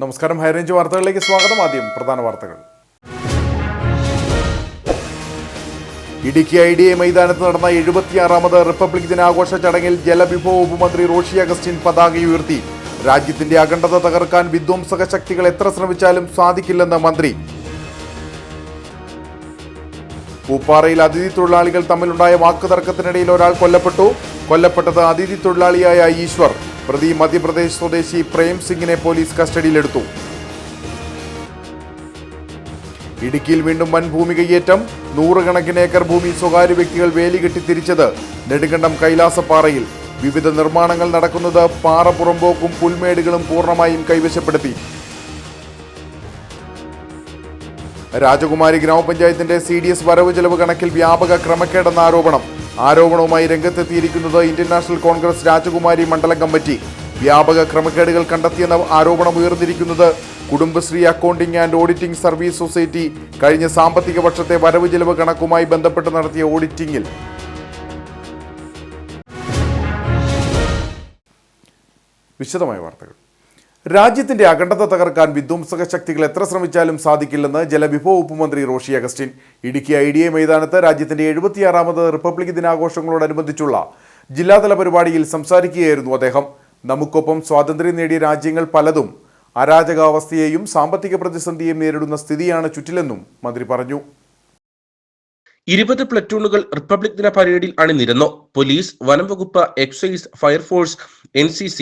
നമസ്കാരം, ഹൈറേഞ്ച് വാർത്തകളിലേക്ക് സ്വാഗതം. ആദ്യം പ്രധാന വാർത്തകൾ. ഇടുക്കി IDA മൈതാനത്ത് നടന്ന 76ാമത് റിപ്പബ്ലിക് ദിനാഘോഷ ചടങ്ങിൽ ജലവിഭവ ഉപമന്ത്രി റോഷി അഗസ്റ്റിൻ പതാക ഉയർത്തി. രാജ്യത്തിന്റെ അഖണ്ഡത തകർക്കാൻ വിധ്വംസക ശക്തികൾ എത്ര ശ്രമിച്ചാലും സാധിക്കില്ലെന്ന് മന്ത്രി. പൂപ്പാറയിൽ അതിഥി തൊഴിലാളികൾ തമ്മിലുണ്ടായ വാക്കുതർക്കത്തിനിടയിൽ ഒരാൾ കൊല്ലപ്പെട്ടത് അതിഥി തൊഴിലാളിയായ ഈശ്വർ. പ്രതി മധ്യപ്രദേശ് സ്വദേശി പ്രേം സിംഗിനെ പോലീസ് കസ്റ്റഡിയിലെടുത്തു. ഇടുക്കിയിൽ വീണ്ടും വൻ ഭൂമി കയ്യേറ്റം. 100 കണക്കിന് ഏക്കർ ഭൂമി സ്വകാര്യ വ്യക്തികൾ വേലികെട്ടി തിരിച്ചത്. നെടുങ്കണ്ടം കൈലാസപ്പാറയിൽ വിവിധ നിർമ്മാണങ്ങൾ നടക്കുന്നത്. പാറ പുറമ്പോക്കും പുൽമേടുകളും പൂർണ്ണമായും കൈവശപ്പെടുത്തി. രാജകുമാരി ഗ്രാമപഞ്ചായത്തിന്റെ CDS വരവ് ചെലവ് കണക്കിൽ വ്യാപക ക്രമക്കേടെന്ന ആരോപണവുമായി രംഗത്തെത്തിയിരിക്കുന്നത് ഇന്ത്യൻ നാഷണൽ കോൺഗ്രസ് രാജകുമാരി മണ്ഡലം കമ്മിറ്റി. വ്യാപക ക്രമക്കേടുകൾ കണ്ടെത്തിയെന്ന ആരോപണം ഉയർന്നിരിക്കുന്നത് Kudumbashree accounting and auditing service society കഴിഞ്ഞ സാമ്പത്തിക വർഷത്തെ വരവ് ചെലവ് കണക്കുമായി ബന്ധപ്പെട്ട് നടത്തിയ ഓഡിറ്റിംഗിൽ. വിശദമായ വാർത്തകൾ. രാജ്യത്തിന്റെ അഖണ്ഡത തകർക്കാൻ വിധ്വംസക ശക്തികൾ എത്ര ശ്രമിച്ചാലും സാധിക്കില്ലെന്ന് ജലവിഭവ ഉപമന്ത്രി റോഷി അഗസ്റ്റിൻ. ഇടുക്കി IDA മൈതാനത്ത് രാജ്യത്തിന്റെ 76ാമത് റിപ്പബ്ലിക് ദിനാഘോഷങ്ങളോടനുബന്ധിച്ചുള്ള ജില്ലാതല പരിപാടിയിൽ സംസാരിക്കുകയായിരുന്നു അദ്ദേഹം. നമുക്കൊപ്പം സ്വാതന്ത്ര്യം നേടിയ രാജ്യങ്ങൾ പലതും അരാജകാവസ്ഥയെയും സാമ്പത്തിക പ്രതിസന്ധിയെയും നേരിടുന്ന സ്ഥിതിയാണ് ചുറ്റിലെന്നും മന്ത്രി പറഞ്ഞു. 20 പ്ലറ്റൂണുകൾ റിപ്പബ്ലിക് ദിന പരേഡിൽ അണിനിരന്നു. പോലീസ്, വനം വകുപ്പ്, excise, fire force, NCC,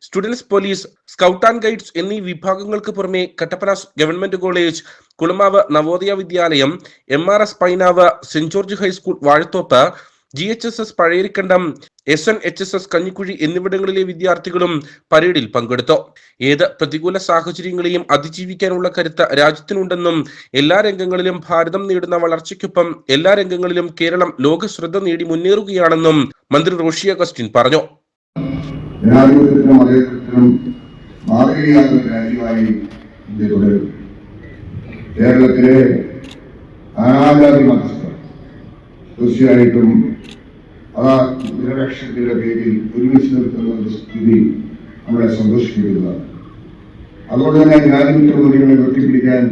students police, scout and guides എന്നീ വിഭാഗങ്ങൾക്ക് പുറമെ Kattappana government college, Kulamavu Navodaya Vidyalayam, MRS Painavu, saint George high school Vazhathoppu, GHSS Pazhayarikkandam, SNHSS Kanjikuzhi എന്നിവിടങ്ങളിലെ വിദ്യാർത്ഥികളും പരേഡിൽ പങ്കെടുത്തു. ഏത് പ്രതികൂല സാഹചര്യങ്ങളെയും അതിജീവിക്കാനുള്ള കരുത്ത് രാജ്യത്തിനുണ്ടെന്നും എല്ലാ രംഗങ്ങളിലും ഭാരതം നേടുന്ന വളർച്ചയ്ക്കൊപ്പം എല്ലാ രംഗങ്ങളിലും കേരളം ലോക ശ്രദ്ധ നേടി മുന്നേറുകയാണെന്നും മന്ത്രി റോഷി അഗസ്റ്റിൻ പറഞ്ഞു. കേരളത്തിലെ തീർച്ചയായിട്ടും ആ നിരപേക്ഷതയുടെ പേരിൽ ഒരുമിച്ച് നിൽക്കുന്ന ഒരു സ്ഥിതി നമ്മളെ സന്തോഷിപ്പിക്കുന്നതാണ്. അതുകൊണ്ട് തന്നെ ജനാധിപത്യ മൂല്യങ്ങളെ വെട്ടിപ്പിടിക്കാൻ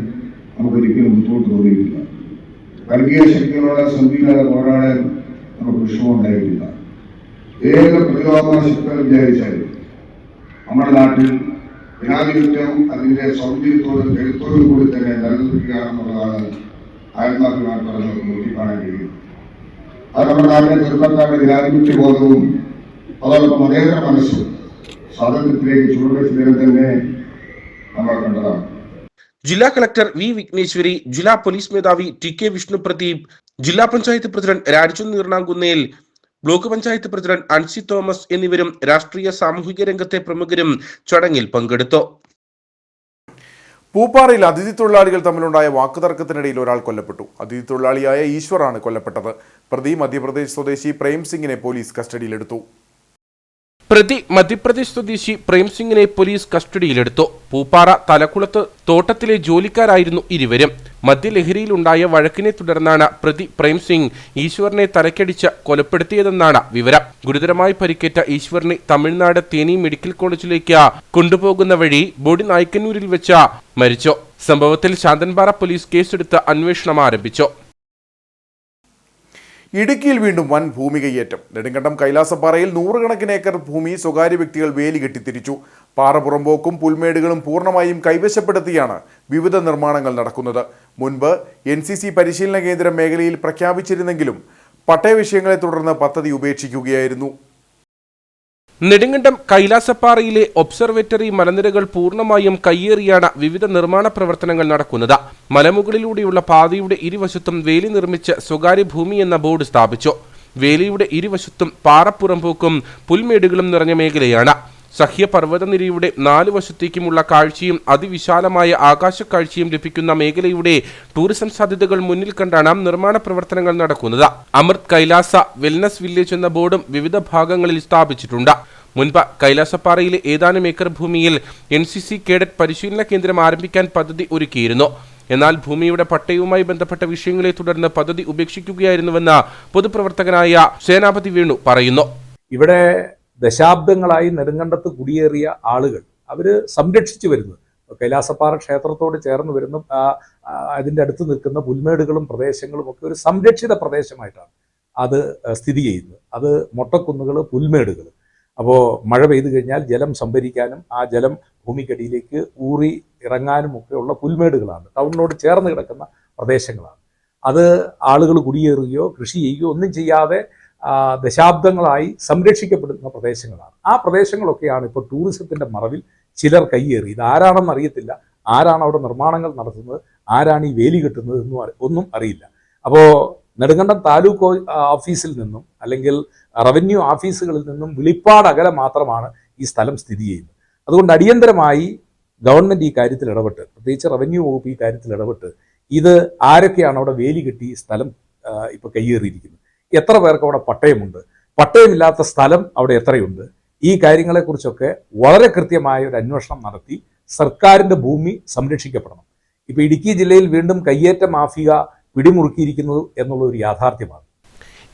നമുക്കൊരിക്കലും ബുദ്ധിമുട്ട് തോന്നിയിട്ടില്ല. വർഗീയ ശക്തികളോട് സന്ധിയില്ലാതെ പോരാടാൻ നമുക്ക് വിഷമമുണ്ടായിട്ടില്ല. ഏത് പ്രതിരോധ ശക്തികൾ വിചാരിച്ചാലും നമ്മുടെ നാട്ടിൽ ജനാധിപത്യം അതിന്റെ സൗന്ദര്യത്തോടും കരുത്തോടും കൂടി തന്നെ നിലനിൽക്കുകയാണെന്നുള്ളതാണ് ആത്മാർത്ഥമായി പറഞ്ഞത് നോക്കിക്കാണാൻ കഴിയും. അത് നമ്മുടെ നാട്ടിലെ ചെറുപ്പക്കാരുടെ ജനാധിപത്യ ബോധവും അതോടൊപ്പം മതേതര മനസ്സും സ്വാതന്ത്ര്യത്തിലേക്ക് ചുവടുവെച്ചതിനെ തന്നെ നമ്മൾ കണ്ടതാണ്. ജില്ലാ കളക്ടർ V. വിഘ്നേശ്വരി, ജില്ലാ പോലീസ് മേധാവി TK വിഷ്ണു പ്രദീപ്, ജില്ലാ panchayat president Raju Neernakunnel, block panchayat president Ancy Thomas എന്നിവരും രാഷ്ട്രീയ സാമൂഹിക രംഗത്തെ പ്രമുഖരും ചടങ്ങിൽ പങ്കെടുത്തു. പൂപ്പാറയിൽ അതിഥി തൊഴിലാളികൾ തമ്മിലുണ്ടായ വാക്കുതർക്കത്തിനിടയിൽ ഒരാൾ കൊല്ലപ്പെട്ടു. അതിഥി തൊഴിലാളിയായ ഈശ്വറാണ് കൊല്ലപ്പെട്ടത്. പ്രതി മധ്യപ്രദേശ് സ്വദേശി പ്രേം സിംഗിനെ പോലീസ് കസ്റ്റഡിയിലെടുത്തു. പൂപ്പാറ തലക്കുളത്ത് തോട്ടത്തിലെ ജോലിക്കാരായിരുന്നു ഇരുവരും. മദ്യലഹരിയിലുണ്ടായ വഴക്കിനെ തുടർന്നാണ് പ്രതി പ്രേം സിംഗ് ഈശ്വറിനെ തലക്കടിച്ച് കൊലപ്പെടുത്തിയതെന്നാണ് വിവരം. ഗുരുതരമായി പരിക്കേറ്റ ഈശ്വറിനെ തമിഴ്നാട് തേനി മെഡിക്കൽ കോളേജിലേക്ക് കൊണ്ടുപോകുന്ന വഴി ബോഡി നായ്ക്കന്നൂരിൽ വെച്ച് മരിച്ചു. സംഭവത്തിൽ ശാന്തൻപാറ പോലീസ് കേസെടുത്ത് അന്വേഷണം ആരംഭിച്ചു. ഇടുക്കിയിൽ വീണ്ടും വൻ ഭൂമി കയ്യേറ്റം. നെടുങ്കണ്ടം കൈലാസപ്പാറയിൽ 100 കണക്കിന് ഏക്കർ ഭൂമി സ്വകാര്യ വ്യക്തികൾ വേലി കെട്ടിത്തിരിച്ചു. പാറ പുറമ്പോക്കും പുൽമേടുകളും പൂർണ്ണമായും കൈവശപ്പെടുത്തിയാണ് വിവിധ നിർമ്മാണങ്ങൾ നടക്കുന്നത്. മുൻപ് NCC പരിശീലന കേന്ദ്രം മേഖലയിൽ പ്രഖ്യാപിച്ചിരുന്നെങ്കിലും പട്ടയ വിഷയങ്ങളെ തുടർന്ന് പദ്ധതി ഉപേക്ഷിക്കുകയായിരുന്നു. നെടുങ്കണ്ടം കൈലാസപ്പാറയിലെ ഒബ്സർവേറ്ററി മലനിരകൾ പൂർണ്ണമായും കയ്യേറിയാണ് വിവിധ നിർമ്മാണ പ്രവർത്തനങ്ങൾ നടക്കുന്നത്. മലമുകളിലൂടെയുള്ള പാതയുടെ ഇരുവശത്തും വേലി നിർമ്മിച്ച് സ്വകാര്യ ഭൂമി എന്ന ബോർഡ് സ്ഥാപിച്ചു. വേലിയുടെ ഇരുവശത്തും പാറപ്പുറമ്പോക്കും പുൽമേടുകളും നിറഞ്ഞ മേഖലയാണ്. സഹ്യപർവ്വതനിരയുടെ 4 വശത്തേക്കുമുള്ള കാഴ്ചയും അതിവിശാലമായ ആകാശക്കാഴ്ചയും ലഭിക്കുന്ന മേഖലയുടെ ടൂറിസം സാധ്യതകൾ മുന്നിൽ കണ്ടാണ് നിർമ്മാണ പ്രവർത്തനങ്ങൾ നടക്കുന്നത്. അമൃത് കൈലാസ വെൽനസ് വില്ലേജ് എന്ന ബോർഡും വിവിധ ഭാഗങ്ങളിൽ സ്ഥാപിച്ചിട്ടുണ്ട്. മുൻപ് കൈലാസപ്പാറയിലെ ഏതാനും ഏക്കർ ഭൂമിയിൽ NCC കേഡറ്റ് പരിശീലന കേന്ദ്രം ആരംഭിക്കാൻ പദ്ധതി ഒരുക്കിയിരുന്നു. എന്നാൽ ഭൂമിയുടെ പട്ടയവുമായി ബന്ധപ്പെട്ട വിഷയങ്ങളെ തുടർന്ന് പദ്ധതി ഉപേക്ഷിക്കുകയായിരുന്നുവെന്ന് പൊതുപ്രവർത്തകനായ സേനാപതി വേണു പറയുന്നു. ഇവിടെ ദശാബ്ദങ്ങളായി നെടുങ്കണ്ടത്ത് കുടിയേറിയ ആളുകൾ അവർ സംരക്ഷിച്ചു വരുന്നത് കൈലാസപ്പാറ ക്ഷേത്രത്തോട് ചേർന്ന് വരുന്ന അതിൻ്റെ അടുത്ത് നിൽക്കുന്ന പുൽമേടുകളും പ്രദേശങ്ങളും ഒക്കെ ഒരു സംരക്ഷിത പ്രദേശമായിട്ടാണ് അത് സ്ഥിതി ചെയ്യുന്നത്. അത് മൊട്ടക്കുന്നുകൾ, പുൽമേടുകൾ. അപ്പോൾ മഴ പെയ്തു കഴിഞ്ഞാൽ ജലം സംഭരിക്കാനും ആ ജലം ഭൂമിക്കടിയിലേക്ക് ഊറി ഇറങ്ങാനും ഒക്കെയുള്ള പുൽമേടുകളാണ്. ടൗണിനോട് ചേർന്ന് കിടക്കുന്ന പ്രദേശങ്ങളാണ്. അത് ആളുകൾ കുടിയേറുകയോ കൃഷി ചെയ്യുകയോ ഒന്നും ചെയ്യാതെ ദശാബ്ദങ്ങളായി സംരക്ഷിക്കപ്പെടുന്ന പ്രദേശങ്ങളാണ്. ആ പ്രദേശങ്ങളൊക്കെയാണ് ഇപ്പോൾ ടൂറിസത്തിൻ്റെ മറവിൽ ചിലർ കയ്യേറി. ഇത് ആരാണെന്ന് അറിയത്തില്ല, ആരാണ് അവിടെ നിർമ്മാണങ്ങൾ നടത്തുന്നത്, ആരാണ് ഈ വേലി കെട്ടുന്നത് ഒന്നും അറിയില്ല. അപ്പോൾ നെടുങ്കണ്ടം താലൂക്ക് ഓഫീസിൽ നിന്നും അല്ലെങ്കിൽ റവന്യൂ ഓഫീസുകളിൽ നിന്നും വിളിപ്പാട് അകലെ മാത്രമാണ് ഈ സ്ഥലം സ്ഥിതി ചെയ്യുന്നത്. അതുകൊണ്ട് അടിയന്തരമായി ഗവൺമെൻറ് ഈ കാര്യത്തിൽ ഇടപെട്ട്, പ്രത്യേകിച്ച് റവന്യൂ വകുപ്പ് ഈ കാര്യത്തിൽ ഇടപെട്ട് ഇത് ആരൊക്കെയാണ് അവിടെ വേലി കെട്ടി സ്ഥലം ഇപ്പോൾ കയ്യേറിയിരിക്കുന്നത്, എത്ര പേർക്ക് അവിടെ പട്ടയമുണ്ട്, പട്ടയമില്ലാത്ത സ്ഥലം അവിടെ എത്രയുണ്ട്, ഈ കാര്യങ്ങളെക്കുറിച്ചൊക്കെ വളരെ കൃത്യമായ ഒരു അന്വേഷണം നടത്തി സർക്കാരിൻ്റെ ഭൂമി സംരക്ഷിക്കപ്പെടണം. ഇപ്പോൾ ഇടുക്കി ജില്ലയിൽ വീണ്ടും കയ്യേറ്റ മാഫിയ പിടിമുറുക്കിയിരിക്കുന്നത് എന്നുള്ള ഒരു യാഥാർത്ഥ്യമാണ്.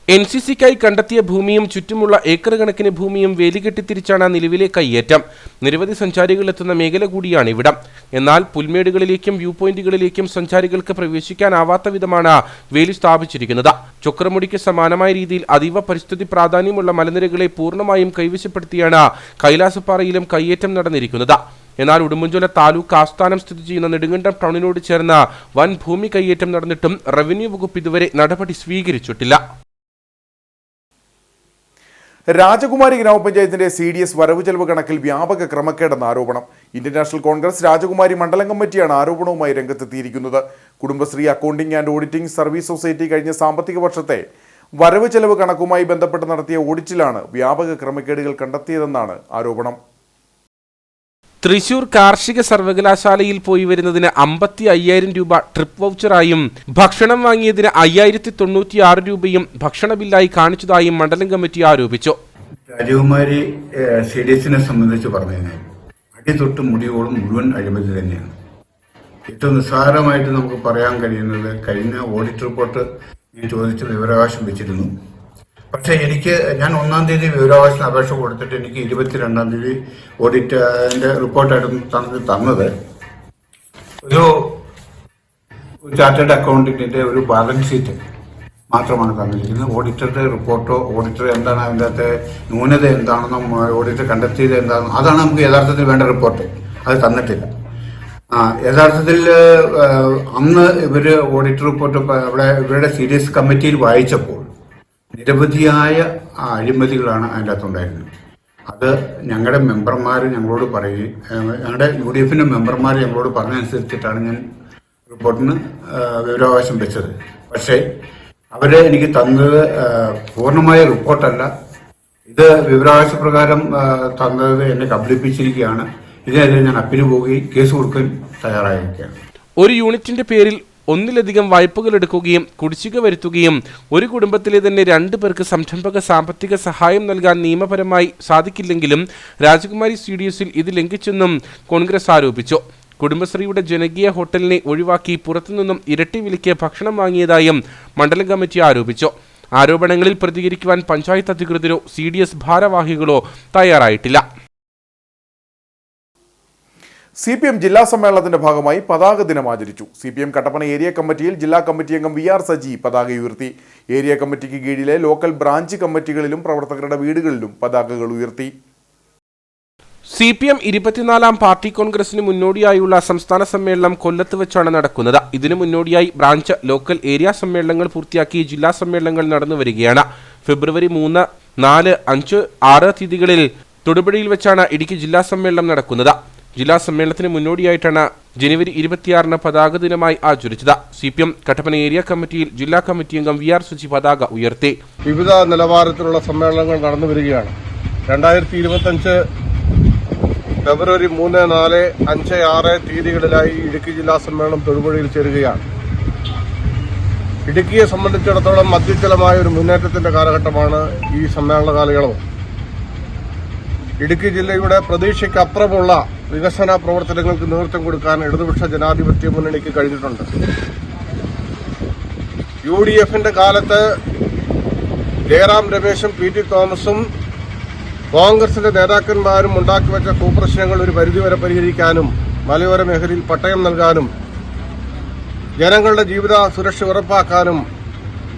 NCCക്കായി കണ്ടെത്തിയ ഭൂമിയും ചുറ്റുമുള്ള ഏക്കർ കണക്കിന് ഭൂമിയും വേലികെട്ടിത്തിരിച്ചാണ് നിലവിലെ കയ്യേറ്റം. നിരവധി സഞ്ചാരികൾ എത്തുന്ന മേഖല കൂടിയാണ് ഇവിടം. എന്നാൽ പുൽമേടുകളിലേക്കും വ്യൂ പോയിന്റുകളിലേക്കും സഞ്ചാരികൾക്ക് പ്രവേശിക്കാനാവാത്ത വിധമാണ് വേലി സ്ഥാപിച്ചിരിക്കുന്നത്. ചൊക്രമുടിക്ക് സമാനമായ രീതിയിൽ അതീവ പരിസ്ഥിതി പ്രാധാന്യമുള്ള മലനിരകളെ പൂർണ്ണമായും കൈവശപ്പെടുത്തിയാണ് കൈലാസപ്പാറയിലും കയ്യേറ്റം നടന്നിരിക്കുന്നത്. എന്നാൽ ഉടുമ്പൻചോല താലൂക്ക് ആസ്ഥാനം സ്ഥിതി ചെയ്യുന്ന നെടുങ്കണ്ടം ടൗണിനോട് ചേർന്ന് വൻ ഭൂമി കയ്യേറ്റം നടന്നിട്ടും റവന്യൂ വകുപ്പ് ഇതുവരെ നടപടി സ്വീകരിച്ചിട്ടില്ല. രാജകുമാരി ഗ്രാമപഞ്ചായത്തിന്റെ CDS വരവ് ചെലവ് കണക്കിൽ വ്യാപക ക്രമക്കേടെന്ന ആരോപണം. ഇന്ത്യൻ നാഷണൽ കോൺഗ്രസ് രാജകുമാരി മണ്ഡലം കമ്മിറ്റിയാണ് ആരോപണവുമായി രംഗത്തെത്തിയിരിക്കുന്നത്. Kudumbashree accounting and auditing service society കഴിഞ്ഞ സാമ്പത്തിക വർഷത്തെ വരവ് ചെലവ് കണക്കുമായി ബന്ധപ്പെട്ട് നടത്തിയ ഓഡിറ്റിലാണ് വ്യാപക ക്രമക്കേടുകൾ കണ്ടെത്തിയതെന്നാണ് ആരോപണം. തൃശൂർ കാർഷിക സർവകലാശാലയിൽ പോയി വരുന്നതിന് 55,000 രൂപ ട്രിപ്പ് വൗച്ചറായും ഭക്ഷണം വാങ്ങിയതിന് 5,096 രൂപയും ഭക്ഷണ ബില്ലായി കാണിച്ചതായും മണ്ഡലം കമ്മിറ്റി ആരോപിച്ചു. രാജകുമാരി CDSനെ സംബന്ധിച്ച് പറഞ്ഞു കഴിഞ്ഞാൽ അടിതൊട്ട് മുടിയോളം മുഴുവൻ അഴിമതി തന്നെയാണ്. ഏറ്റവും നിസ്സാരമായിട്ട് നമുക്ക് പറയാൻ കഴിയുന്നത് കഴിഞ്ഞ ഓഡിറ്റ് റിപ്പോർട്ട് ഞാൻ ചോദിച്ച് വിവരാവകാശം വെച്ചിരുന്നു. പക്ഷേ ഞാൻ 1-ാം തീയതി വിവരാവകാശത്തിന് അപേക്ഷ കൊടുത്തിട്ട് എനിക്ക് 22-ാം തീയതി ഓഡിറ്റിന്റെ റിപ്പോർട്ടായിട്ട് തന്നത് ഒരു ചാർട്ടേഡ് അക്കൗണ്ടന്റിന്റെ ഒരു ബാലൻസ് ഷീറ്റ് മാത്രമാണ് തന്നിരിക്കുന്നത്. ഓഡിറ്ററുടെ റിപ്പോർട്ടോ ഓഡിറ്റർ എന്താണ് അതിൻ്റെ അകത്തെ ന്യൂനത എന്താണെന്നും ഓഡിറ്റർ കണ്ടെത്തിയത് എന്താണെന്നും അതാണ് നമുക്ക് യഥാർത്ഥത്തിൽ വേണ്ട റിപ്പോർട്ട്. അത് തന്നിട്ടില്ല. യഥാർത്ഥത്തിൽ അന്ന് ഓഡിറ്റർ റിപ്പോർട്ട് ഇവരുടെ CDS കമ്മിറ്റിയിൽ വായിച്ചപ്പോൾ നിരവധിയായ അഴിമതികളാണ് അതിൻ്റെ അകത്തുണ്ടായിരുന്നത്. അത് ഞങ്ങളുടെ മെമ്പർമാർ ഞങ്ങളോട് പറയുകയും ഞങ്ങളുടെ UDFന്റെ മെമ്പർമാർ ഞങ്ങളോട് പറഞ്ഞതനുസരിച്ചിട്ടാണ് ഞാൻ റിപ്പോർട്ടിന് വിവരാവകാശം വെച്ചത്. പക്ഷേ അവരെ എനിക്ക് തന്നത് പൂർണ്ണമായ റിപ്പോർട്ടല്ല. ഇത് വിവരാവകാശ പ്രകാരം തന്നത് എന്നെ കബളിപ്പിച്ചിരിക്കുകയാണ്. ഇതിനെതിരെ ഞാൻ അപ്പീൽ പോവുകയും കേസ് കൊടുക്കാൻ തയ്യാറായിരിക്കുകയാണ്. ഒരു യൂണിറ്റിന്റെ പേരിൽ ഒന്നിലധികം വായ്പകൾ എടുക്കുകയും കുടിശ്ശിക വരുത്തുകയും ഒരു കുടുംബത്തിലെ തന്നെ 2 പേർക്ക് സംരംഭക സാമ്പത്തിക സഹായം നൽകാൻ നിയമപരമായി സാധിക്കില്ലെങ്കിലും രാജകുമാരി CDSൽ ഇത് ലംഘിച്ചെന്നും കോൺഗ്രസ് ആരോപിച്ചു. കുടുംബശ്രീയുടെ ജനകീയ ഹോട്ടലിനെ ഒഴിവാക്കി പുറത്തുനിന്നും ഇരട്ടി വിലയ്ക്ക് ഭക്ഷണം വാങ്ങിയതായും മണ്ഡലം കമ്മിറ്റി ആരോപിച്ചു. ആരോപണങ്ങളിൽ പ്രതികരിക്കുവാൻ പഞ്ചായത്ത് അധികൃതരോ CDS ഭാരവാഹികളോ തയ്യാറായിട്ടില്ല. CPM ജില്ലാ സമ്മേളനത്തിന്റെ ഭാഗമായി പതാക ദിനം ആചരിച്ചു. CPM കട്ടപ്പന ഏരിയ കമ്മിറ്റിയിൽ ജില്ലാ കമ്മിറ്റി അംഗം VR സജി പതാക ഉയർത്തി. ഏരിയ കമ്മിറ്റിക്ക് കീഴിലെ ലോക്കൽ ബ്രാഞ്ച് കമ്മിറ്റികളിലും പ്രവർത്തകരുടെ വീടുകളിലും പതാകകൾ ഉയർത്തി. CPM 24ാം പാർട്ടി കോൺഗ്രസിന് മുന്നോടിയായുള്ള സംസ്ഥാന സമ്മേളനം കൊല്ലത്ത് വെച്ചാണ് നടക്കുന്നത്. ഇതിനു മുന്നോടിയായി ബ്രാഞ്ച്, ലോക്കൽ, ഏരിയ സമ്മേളനങ്ങൾ പൂർത്തിയാക്കി ജില്ലാ സമ്മേളനങ്ങൾ നടന്നുവരികയാണ്. ഫെബ്രുവരി 3, 4, 5, 6 തീയതികളിൽ തൊടുപുഴയിൽ വെച്ചാണ് ഇടുക്കി ജില്ലാ സമ്മേളനം നടക്കുന്നത്. ജില്ലാ സമ്മേളനത്തിന് മുന്നോടിയായിട്ടാണ് ജനുവരി 26-ന് പതാക ദിനമായി ആചരിച്ചത്. CPM കട്ടപ്പന ഏരിയ കമ്മിറ്റിയിൽ ജില്ലാ കമ്മിറ്റി അംഗം VR സജി പതാക ഉയർത്തി. വിവിധ നിലവാരത്തിലുള്ള സമ്മേളനങ്ങൾ നടന്നു വരികയാണ്. 2025 ഫെബ്രുവരി 3, 4, 5, 6 തീയതികളിലായി ഇടുക്കി ജില്ലാ സമ്മേളനം തൊടുപുഴയിൽ ചേരുകയാണ്. ഇടുക്കിയെ സംബന്ധിച്ചിടത്തോളം അത്യുജ്വലമായ ഒരു മുന്നേറ്റത്തിന്റെ കാലഘട്ടമാണ് ഈ സമ്മേളന കാലയളവ്. ഇടുക്കി ജില്ലയുടെ പ്രതീക്ഷയ്ക്കപ്പുറമുള്ള വികസന പ്രവർത്തനങ്ങൾക്ക് നേതൃത്വം കൊടുക്കാൻ ഇടതുപക്ഷ ജനാധിപത്യ മുന്നണിക്ക് കഴിഞ്ഞിട്ടുണ്ട്. UDFന്റെ കാലത്ത് ജയറാം രമേശും PT തോമസും കോൺഗ്രസിന്റെ നേതാക്കന്മാരും ഉണ്ടാക്കിവെച്ച ഭൂപ്രശ്നങ്ങൾ ഒരു പരിധിവരെ പരിഹരിക്കാനും മലയോര മേഖലയിൽ പട്ടയം നൽകാനും ജനങ്ങളുടെ ജീവിത സുരക്ഷ ഉറപ്പാക്കാനും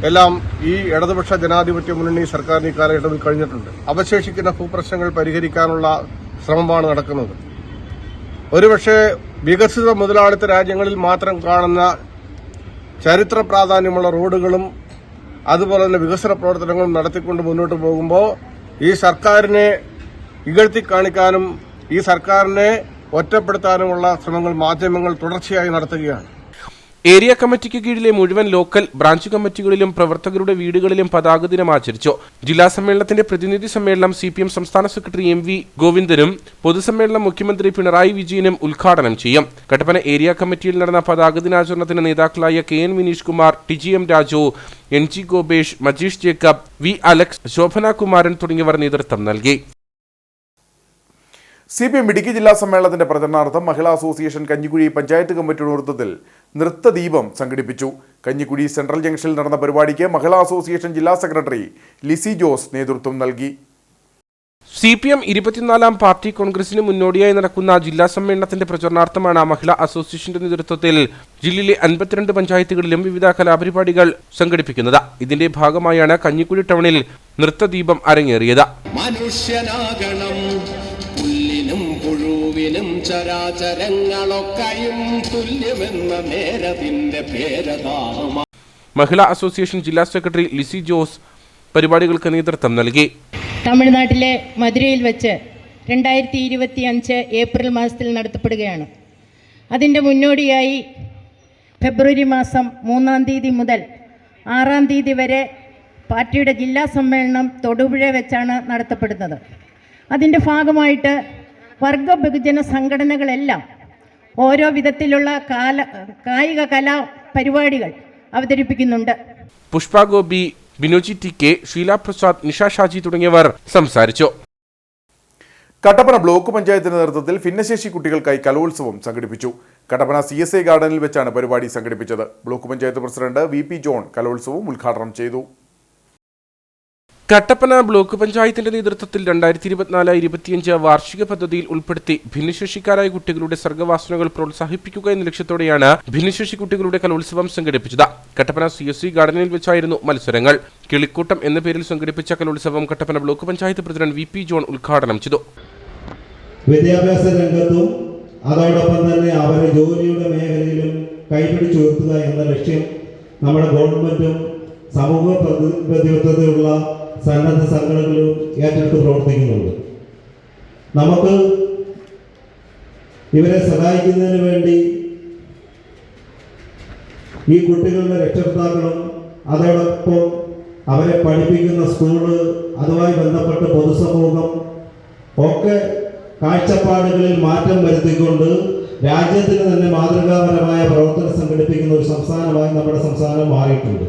എല്ലാം ഈ ഇടതുപക്ഷ ജനാധിപത്യ മുന്നണി സർക്കാരിന് ഈ കാലഘട്ടത്തിൽ കഴിഞ്ഞിട്ടുണ്ട്. അവശേഷിക്കുന്ന ഭൂപ്രശ്നങ്ങൾ പരിഹരിക്കാനുള്ള ശ്രമമാണ് നടക്കുന്നത്. ഒരുപക്ഷെ വികസിത മുതലാളിത്ത രാജ്യങ്ങളിൽ മാത്രം കാണുന്ന ചരിത്ര പ്രാധാന്യമുള്ള റോഡുകളും അതുപോലെ തന്നെ വികസന പ്രവർത്തനങ്ങളും നടത്തിക്കൊണ്ട് മുന്നോട്ട് പോകുമ്പോൾ ഈ സർക്കാരിനെ ഇകഴ്ത്തി കാണിക്കാനും ഈ സർക്കാരിനെ ഒറ്റപ്പെടുത്താനുമുള്ള ശ്രമങ്ങൾ മാധ്യമങ്ങൾ തുടർച്ചയായി നടത്തുകയാണ്. ഏരിയ കമ്മിറ്റിക്ക് കീഴിലെ മുഴുവൻ ലോക്കൽ ബ്രാഞ്ച് കമ്മിറ്റികളിലും പ്രവർത്തകരുടെ വീടുകളിലും പതാക ദിനം ആചരിച്ചു. ജില്ലാ സമ്മേളനത്തിന്റെ പ്രതിനിധി സമ്മേളനം CPM സംസ്ഥാന സെക്രട്ടറി MV ഗോവിന്ദനും പൊതുസമ്മേളനം മുഖ്യമന്ത്രി പിണറായി വിജയനും ഉദ്ഘാടനം ചെയ്യും. കട്ടപ്പന ഏരിയ കമ്മിറ്റിയിൽ നടന്ന പതാക ദിനാചരണത്തിന് നേതാക്കളായ KN Vineesh Kumar, TGM Raju, NG Gopesh, Majeesh Jacob, V Alex, Shobhana Kumaran തുടങ്ങിയവർ നേതൃത്വം നൽകി. CPM ഇടുക്കി ജില്ലാ സമ്മേളനത്തിന്റെ പ്രചരണാർത്ഥം മഹിളാ അസോസിയേഷൻ കഞ്ഞിക്കുഴി പഞ്ചായത്ത് കമ്മിറ്റിയുടെ നേതൃത്വത്തിൽ നൃത്തദീപം സംഘടിപ്പിച്ചു. കഞ്ഞിക്കുഴി സെൻട്രൽ ജംഗ്ഷനിൽ നടന്ന പരിപാടിക്ക് മഹിളാ അസോസിയേഷൻ ജില്ലാ സെക്രട്ടറി ലിസി ജോസ് നേതൃത്വം നൽകി. CPM 24ാം പാർട്ടി കോൺഗ്രസിന് മുന്നോടിയായി നടക്കുന്ന ജില്ലാ സമ്മേളനത്തിന്റെ പ്രചരണാർത്ഥമാണ് മഹിളാ അസോസിയേഷന്റെ നേതൃത്വത്തിൽ ജില്ലയിലെ 52 പഞ്ചായത്തുകളിലും വിവിധ കലാപരിപാടികൾ സംഘടിപ്പിക്കുന്നത്. ഇതിന്റെ ഭാഗമായാണ് കഞ്ഞിക്കുഴി ടൗണിൽ നൃത്തദീപം അരങ്ങേറിയത്. മനുഷ്യനാകണം പുല്ലിനും പുഴുവിനും ചരാചരങ്ങളൊക്കെയും തുല്യമെന്ന നേരത്തിന്റെ പേരതാമ. മഹിളാ അസോസിയേഷൻ ജില്ലാ സെക്രട്ടറി ലിസി ജോസ് പരിപാടികൾക്ക് നേതൃത്വം നൽകി. തമിഴ്നാട്ടിലെ മധുരയിൽ വെച്ച് 2025 ഏപ്രിൽ മാസത്തിൽ നടത്തപ്പെടുകയാണ്. അതിൻ്റെ മുന്നോടിയായി ഫെബ്രുവരി മാസം 3-ാം തീയതി മുതൽ 6-ാം തീയതി വരെ പാർട്ടിയുടെ ജില്ലാ സമ്മേളനം തൊടുപുഴ വെച്ചാണ് നടത്തപ്പെടുന്നത്. അതിൻ്റെ ഭാഗമായിട്ട് വർഗ ബഹുജന സംഘടനകളെല്ലാം ഓരോ വിധത്തിലുള്ള കായിക കലാ പരിപാടികൾ അവതരിപ്പിക്കുന്നുണ്ട്. പുഷ്പ ഗോപി, ബിനോജി TK, ഷീല പ്രസാദ്, നിഷ ഷാജി തുടങ്ങിയവർ സംസാരിച്ചു. കട്ടപ്പന ബ്ലോക്ക് പഞ്ചായത്തിന്റെ നേതൃത്വത്തിൽ ഭിന്നശേഷി കുട്ടികൾക്കായി കലോത്സവം സംഘടിപ്പിച്ചു. കട്ടപ്പന CSI ഗാർഡനിൽ വെച്ചാണ് പരിപാടി സംഘടിപ്പിച്ചത്. Block panchayat president VP John കലോത്സവം ഉദ്ഘാടനം ചെയ്തു. കട്ടപ്പന ബ്ലോക്ക് പഞ്ചായത്തിന്റെ നേതൃത്വത്തിൽ 2024-25 വാർഷിക പദ്ധതിയിൽ ഉൾപ്പെടുത്തി ഭിന്നശേഷിക്കാരായ കുട്ടികളുടെ സർഗ്ഗവാസനകൾ പ്രോത്സാഹിപ്പിക്കുക എന്ന ലക്ഷ്യത്തോടെയാണ് ഭിന്നശേഷി കുട്ടികളുടെ കലോത്സവം സംഘടിപ്പിച്ചത്. കട്ടപ്പന CSI ഗാർഡനിൽ വെച്ചായിരുന്നു മത്സരങ്ങൾ. കിളിക്കൂട്ടം എന്ന പേരിൽ സംഘടിപ്പിച്ച കലോത്സവം Kattappana block panchayat president VP John ഉദ്ഘാടനം ചെയ്തു. വിദ്യാഭ്യാസ രംഗത്തും അതോടൊപ്പം തന്നെ അവരുടെ ജോലിയുടെ മേഖലയിലും കൈപിടിച്ചുയർത്തുക എന്ന ലക്ഷ്യം നമ്മുടെ ഗവൺമെന്റും സമൂഹ പ്രതിബദ്ധതയുള്ള സന്നദ്ധ സംഘടനകളും ഏറ്റെടുത്ത് പ്രവർത്തിക്കുന്നുണ്ട്. നമുക്ക് ഇവരെ സഹായിക്കുന്നതിന് വേണ്ടി ഈ കുട്ടികളുടെ രക്ഷകർത്താക്കളും അതോടൊപ്പം അവരെ പഠിപ്പിക്കുന്ന സ്കൂള്, അതുമായി ബന്ധപ്പെട്ട് പൊതുസമൂഹം ഒക്കെ കാഴ്ചപ്പാടുകളിൽ മാറ്റം വരുത്തിക്കൊണ്ട് രാജ്യത്തിന് തന്നെ മാതൃകാപരമായ പ്രവർത്തനം സംഘടിപ്പിക്കുന്ന ഒരു സംസ്ഥാനമായി നമ്മുടെ സംസ്ഥാനം മാറിയിട്ടുണ്ട്.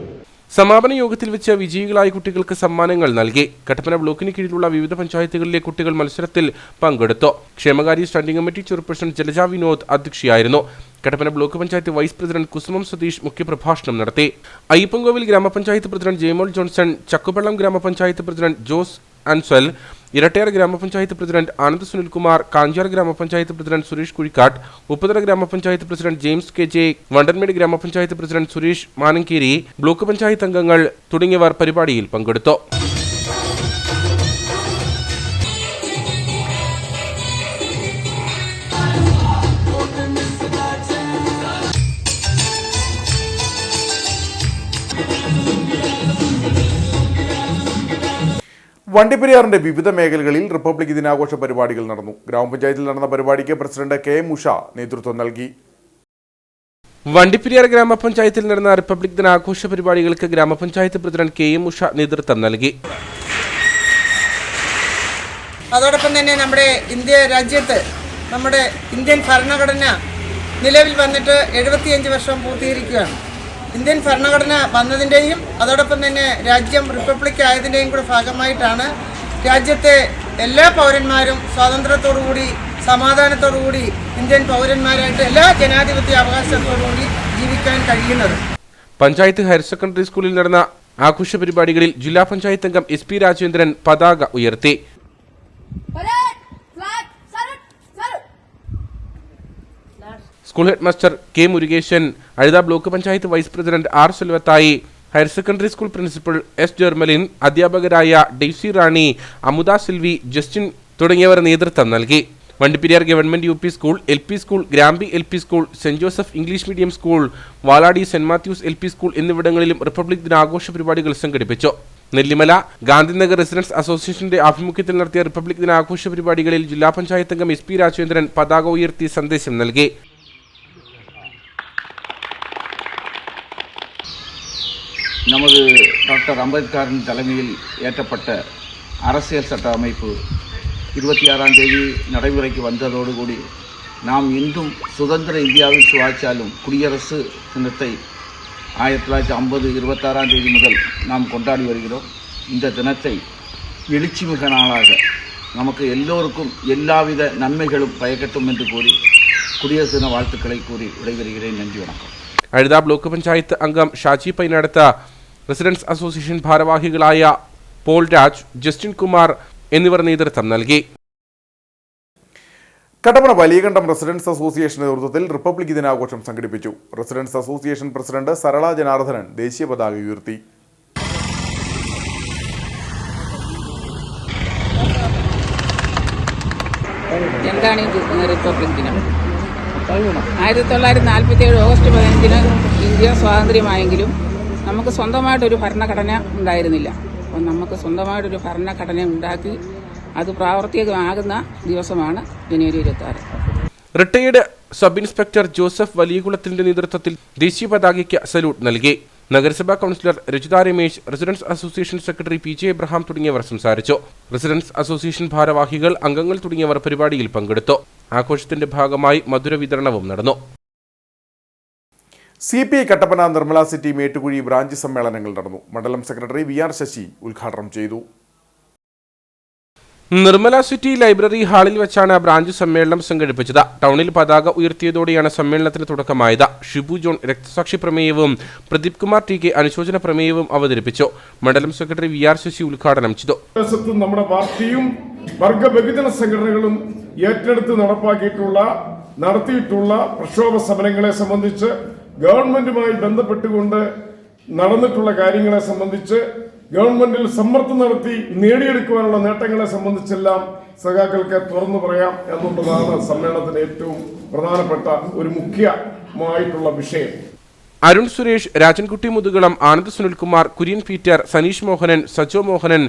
സമാപന യോഗത്തിൽ വെച്ച് വിജയികളായ കുട്ടികൾക്ക് സമ്മാനങ്ങൾ നൽകി. കട്ടപ്പന ബ്ലോക്കിന് കീഴിലുള്ള വിവിധ പഞ്ചായത്തുകളിലെ കുട്ടികൾ മത്സരത്തിൽ പങ്കെടുത്തു. ക്ഷേമകാര്യ standing committee chairperson Jalaja Vinod അധ്യക്ഷയായിരുന്നു. Kattappana block panchayat vice president Kusumam Satheesh മുഖ്യപ്രഭാഷണം നടത്തി. അയ്യപ്പൻകോവിൽ ഗ്രാമപഞ്ചായത്ത് പ്രസിഡന്റ് ജയമോൾ ജോൺസൺ, ചക്കുപള്ളം ഗ്രാമപഞ്ചായത്ത് പ്രസിഡന്റ് ജോസ് അൻസൽ, ഇരട്ടയാർ ഗ്രാമപഞ്ചായത്ത് പ്രസിഡന്റ് ആനന്ദ് സുനിൽകുമാർ, കാഞ്ചാർ ഗ്രാമപഞ്ചായത്ത് പ്രസിഡന്റ് സുരേഷ് കുഴിക്കാട്ട്, ഉപ്പുതറ ഗ്രാമപഞ്ചായത്ത് പ്രസിഡന്റ് ജെയിംസ് KJ, വണ്ടൻമേട് ഗ്രാമപഞ്ചായത്ത് പ്രസിഡന്റ് സുരേഷ് മാനങ്കേരി, ബ്ലോക്ക് പഞ്ചായത്ത് അംഗങ്ങൾ തുടങ്ങിയവർ പരിപാടിയിൽ പങ്കെടുത്തു. വണ്ടിപ്പെരിയാറിന്റെ വിവിധ മേഖലകളിൽ റിപ്പബ്ലിക് ദിനാഘോഷ പരിപാടികൾ നടന്നു. ഗ്രാമപഞ്ചായത്തിൽ നടന്ന പരിപാടിക്ക് പ്രസിഡന്റ് KM ഉഷ നേതൃത്വം നൽകി. വണ്ടിപ്പെരിയാർ ഗ്രാമപഞ്ചായത്തിൽ നടന്ന റിപ്പബ്ലിക് ദിനാഘോഷ പരിപാടികൾക്ക് ഗ്രാമപഞ്ചായത്ത് പ്രസിഡന്റ് KM ഉഷ നേതൃത്വം നൽകി. അതോടൊപ്പം തന്നെ നമ്മുടെ രാജ്യത്ത് നമ്മുടെ ഇന്ത്യൻ ഭരണഘടന നിലവിൽ വന്നിട്ട് 75 വർഷം പൂർത്തീകരിക്കുകയാണ്. ഇന്ത്യൻ ഭരണഘടന വന്നതിൻ്റെയും അതോടൊപ്പം തന്നെ രാജ്യം റിപ്പബ്ലിക് ആയതിൻ്റെയും കൂടെ ഭാഗമായിട്ടാണ് രാജ്യത്തെ എല്ലാ പൗരന്മാരും സ്വാതന്ത്ര്യത്തോടുകൂടി സമാധാനത്തോടുകൂടി ഇന്ത്യൻ പൗരന്മാരായിട്ട് എല്ലാ ജനാധിപത്യ അവകാശത്തോടുകൂടി ജീവിക്കാൻ കഴിയുന്നത്. പഞ്ചായത്ത് ഹയർ സെക്കൻഡറി സ്കൂളിൽ നടന്ന ആഘോഷ പരിപാടികളിൽ ജില്ലാ പഞ്ചായത്ത് അംഗം SP രാജേന്ദ്രൻ പതാക ഉയർത്തി. School head master K Murukesan, Azhutha block panchayat vice president R Selvathai, higher secondary school principal S Jermalin, അധ്യാപകരായ Daisy Rani, Amudha Silvy, Justin തുടങ്ങിയവർ നേതൃത്വം നൽകി. Vandiperiyar government UP. School, LP. School, Grampi LP. School, Saint Joseph English medium school, Valadi Saint Mathews LP. School എന്നിവിടങ്ങളിലും republic ദിനാഘോഷ പരിപാടികൾ സംഘടിപ്പിച്ചു. Nellimala Gandhinagar residence അസോസിയേഷന്റെ ആഭിമുഖ്യത്തിൽ നടത്തിയ റിപ്പബ്ലിക് ദിനാഘോഷ പരിപാടികളിൽ ജില്ലാ പഞ്ചായത്ത് അംഗം എസ്.പി. രാജേന്ദ്രൻ പതാക ഉയർത്തി സന്ദേശം നൽകി. நமது டாக்டர் அம்பேத்கரின் தலைமையில் ஏற்றப்பட்ட அரசியல் சட்ட அமைப்பு 26ஆம் தேதி நடைமுறைக்கு வந்ததோடு கூடி நாம் இன்றும் சுதந்திர இந்தியாவில் சுவாச்சாலும் குடியரசு தினத்தை 1950 26ஆம் தேதி முதல் நாம் கொண்டாடி வருகிறோம். இந்த தினத்தை எழுச்சிமிக நாளாக நமக்கு எல்லோருக்கும் எல்லாவித நன்மைகளும் பயக்கட்டும் என்று கூறி குடியரசு தின வாழ்த்துக்களை கூறி விடைபெறுகிறேன். நன்றி, வணக்கம். അഴുത ബ്ലോക്ക് പഞ്ചായത്ത് അംഗം ഷാജി പൈനടത്ത, റെസിഡൻസ് അസോസിയേഷൻ ഭാരവാഹികളായ പോൾ രാജ്, ജസ്റ്റിൻ കുമാർ എന്നിവർ നേതൃത്വം നൽകി. കട്ടപ്പന വലിയകണ്ടം റെസിഡൻസ് അസോസിയേഷന്റെ നേതൃത്വത്തിൽ റിപ്പബ്ലിക് ദിനാഘോഷം സംഘടിപ്പിച്ചു. Residents association president Sarala Janardhanan ദേശീയ പതാക ഉയർത്തി. എന്താണ് റിപ്പബ്ലിക് ദിനം? 1947 ഓഗസ്റ്റ് 15 ഇന്ത്യ സ്വാതന്ത്ര്യമായെങ്കിലും നമുക്ക് സ്വന്തമായിട്ടൊരു ഭരണഘടന ഉണ്ടായിരുന്നില്ല. അപ്പം നമുക്ക് സ്വന്തമായിട്ടൊരു ഭരണഘടന ഉണ്ടാക്കി അത് പ്രാവർത്തികമാകുന്ന ദിവസമാണ് ജനുവരി 26. റിട്ടയേർഡ് സബ് ഇൻസ്പെക്ടർ ജോസഫ് വലിയകുളത്തിന്റെ നേതൃത്വത്തിൽ ദേശീയ പതാകയ്ക്ക് സല്യൂട്ട് നൽകി. നഗരസഭാ councillor Rajitha Ramesh, residents association secretary P J Abraham തുടങ്ങിയവർ സംസാരിച്ചു. റെസിഡൻസ് അസോസിയേഷൻ ഭാരവാഹികൾ, അംഗങ്ങൾ തുടങ്ങിയവർ പരിപാടിയിൽ പങ്കെടുത്തു. ആഘോഷത്തിന്റെ ഭാഗമായി മധുര വിതരണവും നടന്നു. CPI Kattappana, Nirmala city, Mettukuzhi branch സമ്മേളനങ്ങൾ നടന്നു. മണ്ഡലം സെക്രട്ടറി VR ശശി ഉദ്ഘാടനം ചെയ്തു. നിർമ്മല സിറ്റി ലൈബ്രറി ഹാളിൽ വെച്ചാണ് ബ്രാഞ്ച് സമ്മേളനം സംഘടിപ്പിച്ചത്. ടൗണിൽ പതാക ഉയർത്തിയതോടെയാണ് സമ്മേളനത്തിന് തുടക്കമായത്. ഷിബു ജോൺ രക്തസാക്ഷി പ്രമേയവും പ്രദീപ് കുമാർ TK അനുശോചന പ്രമേയവും അവതരിപ്പിച്ചു. മണ്ഡലം സെക്രട്ടറി VR ശശി ഉദ്ഘാടനം ചെയ്തു. നമ്മുടെ പാർട്ടിയും വർഗ ബഹുജന സംഘടനകളും ഏറ്റെടുത്ത് നടത്തിയിട്ടുള്ള പ്രക്ഷോഭ സമരങ്ങളെ സംബന്ധിച്ച്, ഗവൺമെന്റുമായി ബന്ധപ്പെട്ടുകൊണ്ട് നടന്നിട്ടുള്ള കാര്യങ്ങളെ സംബന്ധിച്ച്, ഗവൺമെന്റിൽ സമ്മർദ്ദം നടത്തി നേടിയെടുക്കുവാനുള്ള നേട്ടങ്ങളെ സംബന്ധിച്ചെല്ലാം സഖാക്കൾക്ക് തുറന്നു പറയാം എന്നുള്ളതാണ് സമ്മേളനത്തിന് ഏറ്റവും പ്രധാനപ്പെട്ട ഒരു മുഖ്യമായിട്ടുള്ള വിഷയം. Arun Suresh, Rajankutty Muthukulam, Anand Sunilkumar, Kurian Peter, Saneesh Mohanan, Sajo Mohanan,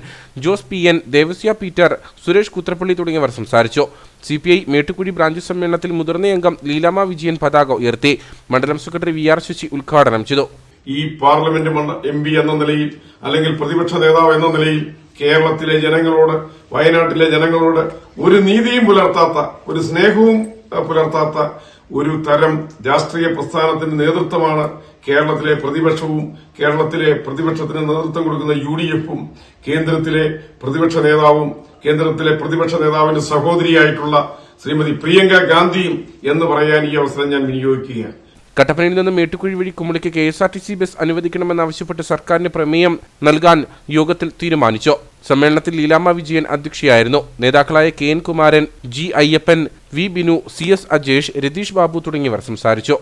Jose PN, Devasya Peter, Suresh Kuthrappally തുടങ്ങിയവർ സംസാരിച്ചു. CPI മേട്ടുകുഴി ബ്രാഞ്ച് സമ്മേളനത്തിൽ മുതിർന്ന അംഗം ലീലാമ വിജയൻ പതാക ഉയർത്തി. മണ്ഡലം സെക്രട്ടറി VR ശശി ഉദ്ഘാടനം ചെയ്തു. ഈ പാർലമെന്റ് MP എന്ന നിലയിൽ, അല്ലെങ്കിൽ പ്രതിപക്ഷ നേതാവ് എന്ന നിലയിൽ കേരളത്തിലെ ജനങ്ങളോട്, വയനാട്ടിലെ ജനങ്ങളോട് ഒരു നീതിയും പുലർത്താത്ത, ഒരു സ്നേഹവും പുലർത്താത്ത ഒരു തരം രാഷ്ട്രീയ പ്രസ്ഥാനത്തിന് നേതൃത്വമാണ് കേരളത്തിലെ പ്രതിപക്ഷവും. കേരളത്തിലെ പ്രതിപക്ഷത്തിന് നേതൃത്വം കൊടുക്കുന്ന UDF-ഉം, കേന്ദ്രത്തിലെ പ്രതിപക്ഷ നേതാവിന്റെ സഹോദരിയായിട്ടുള്ള ശ്രീമതി പ്രിയങ്ക ഗാന്ധിയും എന്ന് പറയാൻ ഈ അവസരം ഞാൻ വിനിയോഗിക്കുകയാണ്. കട്ടപ്പനയിൽ നിന്ന് മേട്ടുകുഴി വഴി കുമളിക്ക് KSRTC ബസ് അനുവദിക്കണമെന്നാവശ്യപ്പെട്ട് സർക്കാരിന് പ്രമേയം നൽകാൻ യോഗത്തിൽ തീരുമാനിച്ചു. സമ്മേളനത്തിൽ ലീലാമ്മ വിജയൻ അധ്യക്ഷയായിരുന്നു. നേതാക്കളായ KN Kumaran, G Ayyappan, V Binu, CS Ajesh, Ratheesh Babu തുടങ്ങിയവർ സംസാരിച്ചു.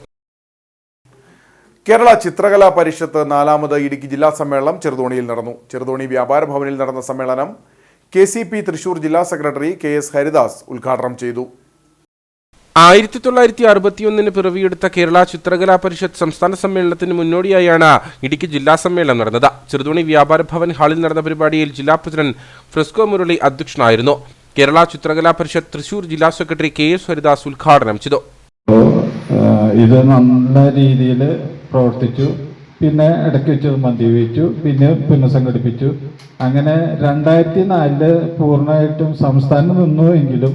കേരള ചിത്രകലാ പരിഷത്ത് 4ാമത് ഇടുക്കി ജില്ലാ സമ്മേളനം ചെറുതോണിയിൽ നടന്നു. ചെറുതോണി വ്യാപാര ഭവനിൽ നടന്ന സമ്മേളനം KCP തൃശൂർ ജില്ലാ സെക്രട്ടറി KS ഹരിദാസ് ഉദ്ഘാടനം ചെയ്തു. 1961 പിറവിയെടുത്ത കേരള ചിത്രകലാ പരിഷത്ത് സംസ്ഥാന സമ്മേളനത്തിന് മുന്നോടിയായാണ് ഇടുക്കി ജില്ലാ സമ്മേളനം നടന്നത്. ചെറുതോണി വ്യാപാര ഭവൻ ഹാളിൽ നടന്ന പരിപാടിയിൽ ജില്ലാ പ്രസിഡന്റ് ഫ്രെസ്കോ മുരളി അധ്യക്ഷനായിരുന്നു. കേരള ചിത്രകലാ പരിഷത്ത് തൃശൂർ ജില്ലാ സെക്രട്ടറി KS ഹരിദാസ് ഉദ്ഘാടനം ചെയ്തു. ഇത് നല്ല രീതിയിൽ പ്രവർത്തിച്ചു. പിന്നെ ഇടയ്ക്ക് വെച്ച് മദ്യപിച്ചു, പിന്നെ പുനഃസംഘടിപ്പിച്ചു. അങ്ങനെ 2004 പൂർണ്ണമായിട്ടും സംസ്ഥാനം നിന്നു എങ്കിലും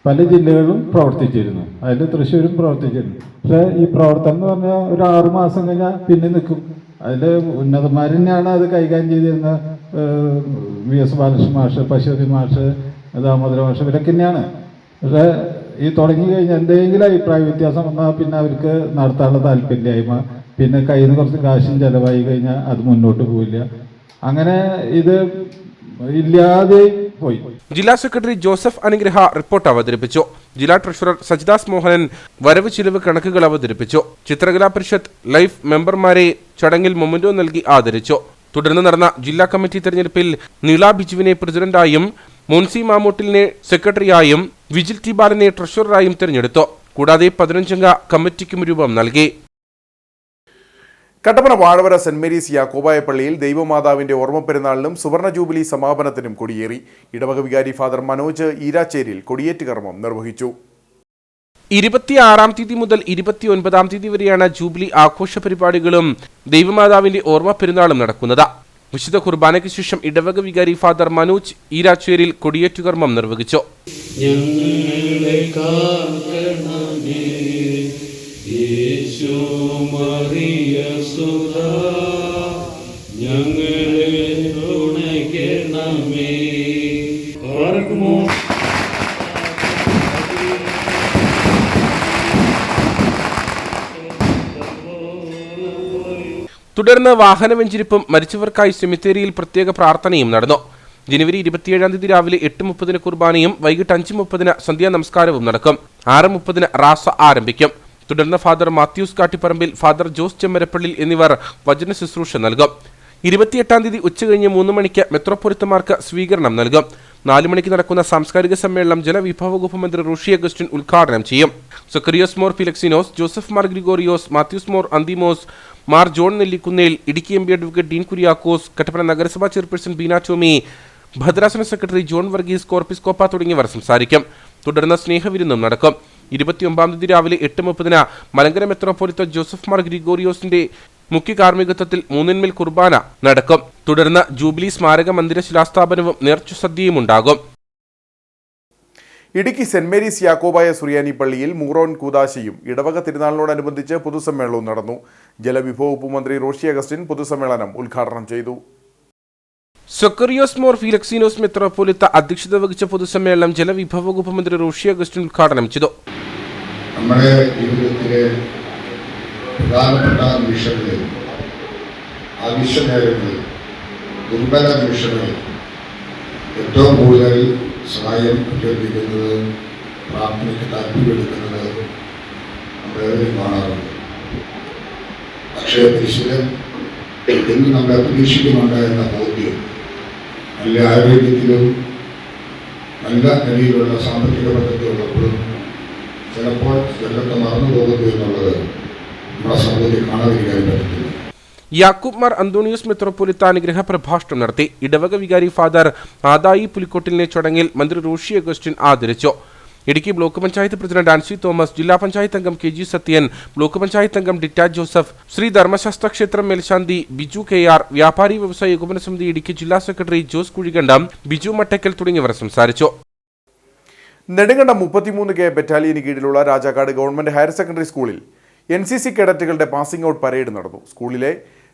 പല ജില്ലകളും പ്രവർത്തിച്ചിരുന്നു. അതിൽ തൃശ്ശൂരും പ്രവർത്തിച്ചിരുന്നു. പക്ഷെ ഈ പ്രവർത്തനം എന്ന് പറഞ്ഞാൽ ഒരു 6 മാസം കഴിഞ്ഞാൽ പിന്നെ നിൽക്കും. അതിൽ ഉന്നതന്മാർ തന്നെയാണ് അത് കൈകാര്യം ചെയ്തിരുന്ന. VS ബാലകൃഷ്ണൻ മാഷ്, പശുപതി മാഷ്, ദാമോദര മാഷ്, ഇവരൊക്കെ തന്നെയാണ്. പക്ഷെ ഈ തുടങ്ങി കഴിഞ്ഞാൽ എന്തെങ്കിലും അഭിപ്രായ വ്യത്യാസം വന്നാൽ പിന്നെ അവർക്ക് നടത്താനുള്ള താല്പര്യമില്ലായ്മ, പിന്നെ കയ്യിൽ നിന്ന് കുറച്ച് കാശും ചിലവായി കഴിഞ്ഞാൽ അത് മുന്നോട്ട് പോവില്ല. അങ്ങനെ ഇത് ഇല്ലാതെ പോയി. ജില്ലാ സെക്രട്ടറി ജോസഫ് അനുഗ്രഹ റിപ്പോർട്ട് അവതരിപ്പിച്ചു. ജില്ലാ ട്രഷറർ സജിദാസ് മോഹനൻ വരവ് ചിലവ് കണക്കുകൾ അവതരിപ്പിച്ചു. ചിത്രകലാ പരിഷത്ത് ലൈഫ് മെമ്പർമാരെ ചടങ്ങിൽ മൊമെന്റോ നൽകി ആദരിച്ചു. തുടർന്ന് നടന്ന ജില്ലാ കമ്മിറ്റി തെരഞ്ഞെടുപ്പിൽ നീള ബിജുവിനെ പ്രസിഡന്റായും മോൻസി മാമൂട്ടിലിനെ സെക്രട്ടറിയായും വിജിൽ ടി ബാലനെ ട്രഷററായും തെരഞ്ഞെടുത്തു. കൂടാതെ 15-അംഗ കമ്മിറ്റിക്കും രൂപം നൽകി. കട്ടപ്പന വാഴവര സെന്റ് മേരീസ് യാക്കോബായ പള്ളിയിൽ ദൈവമാതാവിന്റെ ഓർമ്മ പെരുന്നാളിനും സുവർണ ജൂബിലി സമാപനത്തിനും കൊടിയേറി. ഇടവക വികാരി ഫാദർ മനോജ് ഈരാച്ചേരിൽ കൊടിയേറ്റ് കർമ്മം നിർവഹിച്ചു. 26-ാം തീയതി മുതൽ 29-ാം തീയതി വരെയാണ് ജൂബിലി ആഘോഷ പരിപാടികളും ദൈവമാതാവിന്റെ ഓർമ്മ പെരുന്നാളും നടക്കുന്നത്. വിശുദ്ധ കുർബാനയ്ക്ക് ശേഷം ഇടവക വികാരി ഫാദർ മനോജ് ഈരാച്ചേരിൽ കൊടിയേറ്റുകർമ്മം നിർവഹിച്ചു. തുടർന്ന് വാഹനവെഞ്ചിരിപ്പും മരിച്ചവർക്കായി സെമിത്തേരിയിൽ പ്രത്യേക പ്രാർത്ഥനയും നടന്നു. ജനുവരി 27-ാം തീയതി രാവിലെ 8:30 കുർബാനയും വൈകിട്ട് 5:30 സന്ധ്യാ നമസ്കാരവും നടക്കും. 6:30 റാസ ആരംഭിക്കും. തുടർന്ന് ഫാദർ മാത്യൂസ് കാട്ടിപ്പറമ്പിൽ, ഫാദർ ജോസ് ചെമ്മരപ്പള്ളിൽ എന്നിവർ വചന ശുശ്രൂഷ നൽകും. 28-ാം തീയതി ഉച്ചകഴിഞ്ഞ് 3 മണിക്ക് മെത്രോപൊലിത്തമാർക്ക് സ്വീകരണം നൽകും. 4 മണിക്ക് നടക്കുന്ന സാംസ്കാരിക സമ്മേളനം ജലവിഭവ വകുപ്പ് മന്ത്രി റോഷി അഗസ്റ്റിൻ ഉദ്ഘാടനം ചെയ്യും. Zacharias Mor Philoxenos, Joseph Mar Gregorios, Mathews Mor Anthimos, Mar John Nellikunnel, Idukki M P advocate Dean Kuriakose, Kattappana നഗരസഭാ ചെയർപേഴ്സൺ ബീന ടോമി, ഭദ്രാസന സെക്രട്ടറി ജോൺ വർഗീസ്, കോർപ്പിസ്കോപ്പ തുടങ്ങിയവർ സംസാരിക്കും. തുടർന്ന് സ്നേഹവിരുന്നും നടക്കും. 29-ാം തീയതി രാവിലെ 8:30 മലങ്കര മെത്രോപൊലിത്ത ജോസഫ് മാർ ഗ്രിഗോറിയോസിന്റെ മുഖ്യ കാർമ്മികത്വത്തിൽ 3-ന്മേൽ കുർബാന നടക്കും. തുടർന്ന് ജൂബിലി സ്മാരക മന്ദിര ശിലാസ്ഥാപനവും നേർച്ചസദ്യയും ഉണ്ടാകും. ഇടുക്കി സെന്റ് മേരീസ് യാക്കോബായ സുറിയാനി പള്ളിയിൽ മൂറോൻ കൂദാശയും ഇടവക തിരുനാളിനോടനുബന്ധിച്ച് പൊതുസമ്മേളനവും നടന്നു. ജലവിഭവ വകുപ്പ് മന്ത്രി റോഷി അഗസ്റ്റിൻ പൊതുസമ്മേളനം ഉദ്ഘാടനം ചെയ്തു. സക്കറിയോസ് മോർ ഫിലക്സിനോസ് മെത്രോപൊലിത്ത അധ്യക്ഷത വഹിച്ച പൊതുസമ്മേളനം ജലവിഭവ വകുപ്പ് മന്ത്രി റോഷി അഗസ്റ്റിൻ ഉദ്ഘാടനം ചെയ്തു. നമ്മുടെ ജീവിതത്തിലെ പ്രധാനപ്പെട്ട നിമിഷങ്ങളിൽ, ആവശ്യമേഖലകളിൽ, ദുർബല നിമിഷങ്ങളിൽ ഏറ്റവും കൂടുതൽ സഹായം അഭ്യർത്ഥിക്കുന്നത്, പ്രാർത്ഥനയ്ക്ക് താല്പര്യമെടുക്കുന്നത് നമ്മളേവരും കാണാറുണ്ട്. പക്ഷേ പരിശീലനം എന്ന് നമ്മളെ പ്രതീക്ഷിക്കുന്നുണ്ട് എന്ന ബോധ്യം, നല്ല ആരോഗ്യത്തിലും നല്ല നിലയിലുള്ള സാമ്പത്തിക പദ്ധതിയുള്ളപ്പോഴും ചിലപ്പോൾ വെള്ളത്തെ മറന്നു പോകുന്നു എന്നുള്ളത് നമ്മുടെ സമൂഹത്തിൽ കാണാതിരിക്കാൻ പറ്റത്തില്ല. യാക്കൂബ് മാർ അന്തോണിയോസ് മെത്രോപൊലിത്ത അനുഗ്രഹ പ്രഭാഷണം നടത്തി. ഇടവക വികാരി ഫാദർ ആദായി പുലിക്കോട്ടിലിനെ ചടങ്ങിൽ മന്ത്രി റോഷി അഗസ്റ്റിൻ ആദരിച്ചു. Idukki block panchayat president Ancy Thomas, ജില്ലാ പഞ്ചായത്ത് അംഗം KG സത്യൻ, ബ്ലോക്ക് പഞ്ചായത്ത് അംഗം ഡിറ്റ ജോസഫ്, ശ്രീ ധർമ്മശാസ്ത്ര ക്ഷേത്രം മേൽശാന്തി ബിജു KR, വ്യാപാരി വ്യവസായ ഏകോപന സമിതി ഇടുക്കി ജില്ലാ സെക്രട്ടറി ജോസ് കുഴികണ്ടം, ബിജു മട്ടക്കൽ തുടങ്ങിയവർ സംസാരിച്ചു. നെടുങ്കണ്ടം 33K ബറ്റാലിയന് കീഴിലുള്ള രാജാക്കാട് ഗവൺമെന്റ് ഹയർ സെക്കൻഡറി സ്കൂളിൽ NCC കേഡറ്റുകളുടെ പാസിംഗ് ഔട്ട് പരേഡ് നടന്നു. സ്കൂളിലെ